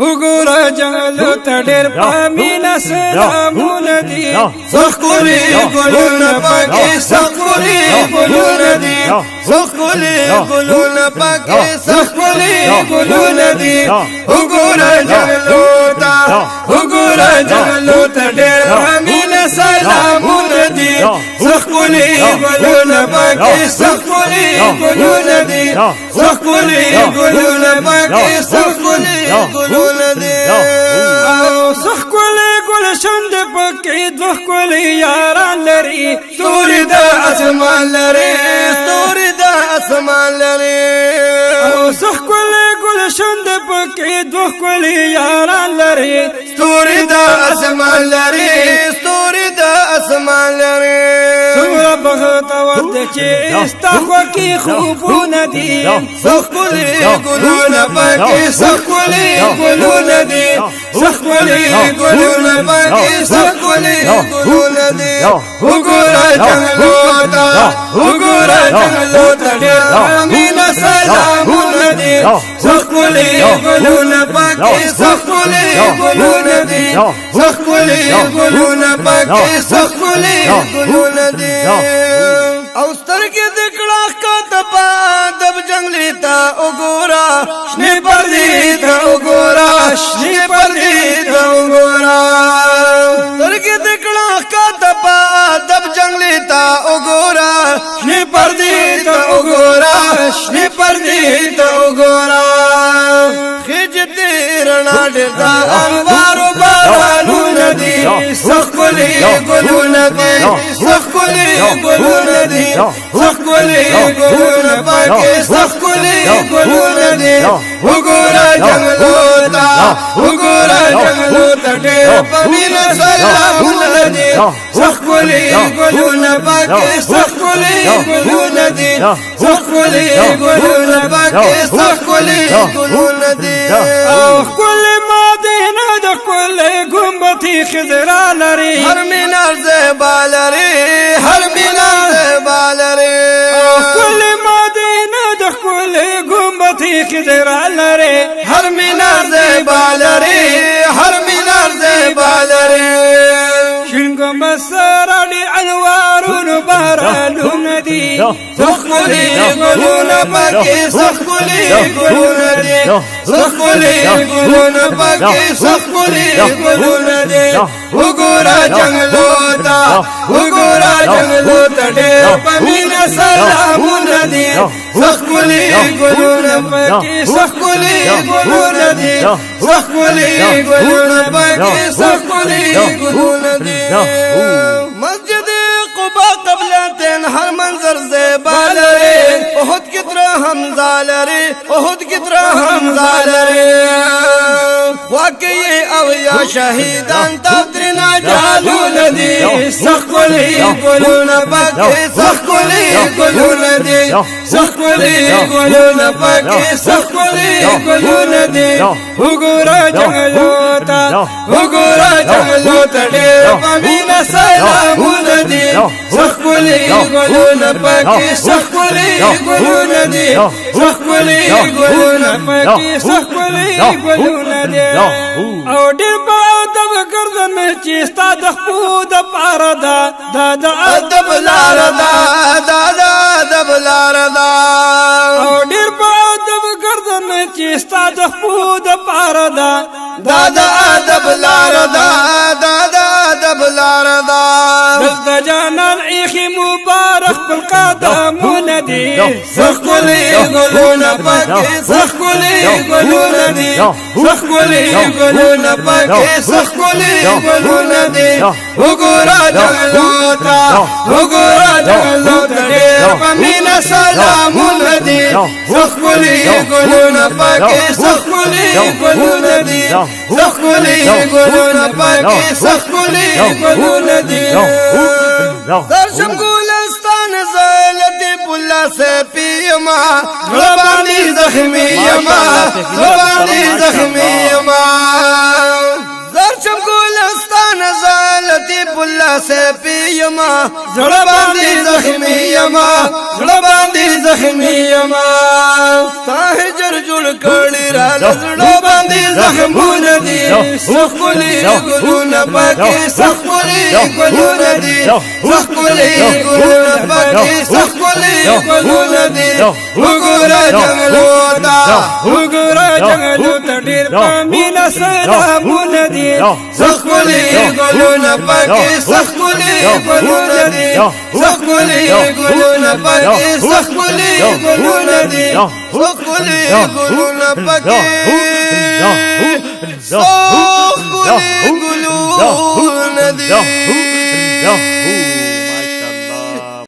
وګوره جنګلو ته ډېر په مینه سلامونه دي ښکلي ګلونه پکې ښکلي ګلونه دي ښکلي ګلونه پکې ښکلي ګلونه دي وګوره جنګلو ته ډېر په مینه سلامونه دي ښکلي ګلونه پکې ښکلي ګلونه دي ښکلي ګلونه پکې ښکلي ګلونه دي او ښکلي ګلشن د پکې دوه ښکلي یاران لري ستوري د اسمان لري ستوري د اسمان لري او ښکلي ګلشن د پکې دوه ښکلي یاران لري ستوري د اسمان لري ستوري د اسمان لري څومره بختور دی چې ستا خوښې خوبونه دي ښکلي ګلونه پکې ښکلي ګلونه دي ښکلي ګلونه پکې ښکلي ګلونه دي وګوره جنګلو ته ډېر مینه سلامونه دي ښکلي ګلونه پکې ښکلي ګلونه دي ښکلي ګلونه پکې ښکلي ګلونه دي او سترګې د کړه ښکته په ادب جنګلي ته وګوره شنې پردې ته وګوره شنې پردې ته وګوره سترګې د کړه ښکته په ادب جنګلي ته وګوره شنې پردې ته وګوره شنې پردې ته وګوره خجتې رڼا ډېر د انوارو بارانونه دي ښکلي ګلونه دي ښکلي ګلونه دي ښکلي ګلونه پکې ښکلي ګلونه دي وګوره جنګلو ته ډېر په مینه سلامونه دي ښکلي ګلونه پکې ښکلي ګلونه دي ښکلي ګلونه پکې ښکلي ګلونه دي او ښکلي مدینه د ښکلي ګنبدې خضرا لري هر مینار زیبا لري هر مینار زیبا لري او ښکلي مدینه د ښکلي ګنبدې خضرا لري هر مینار زیبا لري هر مینار زیبا لري شین ګنبد سره د انوارونو بارانونه دي ښکلي ګلونه پکې ښکلي ګلونه دي ښکلي ګلونه پکې ښکلي ګلونه دي وګوره جنګلو ته ډېر په مینه سلامونه دي ښکلي ګلونه پکې ښکلي ګلونه دي ښکلي ګلونه پکې ښکلي ګلونه دي مسجد قباء قبلتين هر منظر زیبا لري احد کی طرح حمزه لري احد کی طرح حمزه لري واقعي او یا شهیدان تدرینا جالونه دي ښکلي ګلونه پکې ښکلي ګلونه دي ښکلي ګلونه پکې ښکلي ګلونه دي وګوره جنګلو ته ډېر په مینه سلامونه دي ښکلي ګلونه پکې ښکلي ګلونه دي ښکلي ګلونه پکې ښکلي ګلونه دي او ډېر په ادب ګرځم چې ستا د خپو د پاره ده دا د ادب لاره ده دا د ادب لاره ده او ډېر په ادب ګرځم چې ستا د خپو د پاره ده دا د ادب لاره ده دا د ادب لاره ده د جانان ایخي مبارک په قدمونه دي ښکلي ګلونه پکې ښکلي ګلونه دي ښکلي ګلونه پکې ښکلي ګلونه دي وګوره جنګلو ته ډېر په مینه سلامونه دي ښکلي ګلونه پکې ښکلي ګلونه دي ښکلي ګلونه پکې ښکلي ګلونه دي درشم ګلستان زلتی بولا سے پیما غبانی زخمی یما غبانی زخمی یما درشم ګلستان زلتی بولا سے پیما غبانی زخمی یما غبانی زخمی یما تا هجر جو جوړ کړی را زړه باندې زخمونه دي سخولي ګلونه پکې سخولي ګلونه دي سخولي ګلونه پکې سخولي ګلونه دي وګوره جنگلو تا وګوره جنگلو ته ډېر پامینه سلامونه دي سخولي ګلونه پکې سخولي ګلونه دي سخولي ګلونه پکې سخولي ګلونه دي سخولي ګلونه پکې سخولي ګلونه دي